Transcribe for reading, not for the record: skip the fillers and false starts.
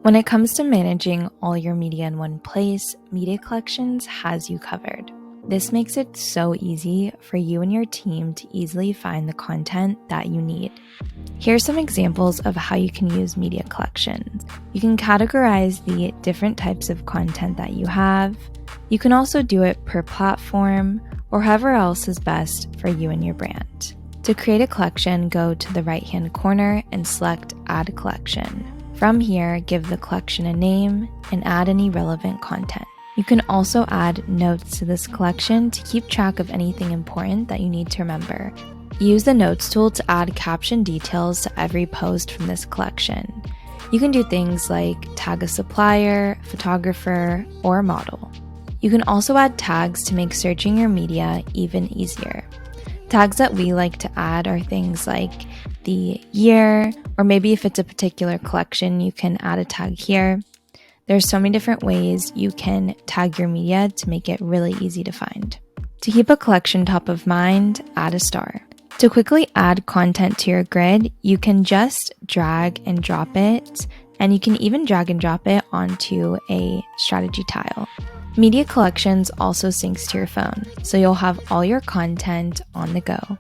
When it comes to managing all your media in one place, Media Collections has you covered. This makes it so easy for you and your team to easily find the content that you need. Here's some examples of how you can use Media Collections. You can categorize the different types of content that you have. You can also do it per platform or however else is best for you and your brand. To create a collection, go to the right-hand corner and select Add Collection. From here, give the collection a name and add any relevant content. You can also add notes to this collection to keep track of anything important that you need to remember. Use the Notes tool to add caption details to every post from this collection. You can do things like tag a supplier, photographer, or model. You can also add tags to make searching your media even easier. Tags that we like to add are things like the year, or maybe if it's a particular collection, you can add a tag here. There's so many different ways you can tag your media to make it really easy to find. To keep a collection top of mind, add a star. To quickly add content to your grid, you can just drag and drop it, and you can even drag and drop it onto a strategy tile. Media Collections also syncs to your phone, so you'll have all your content on the go.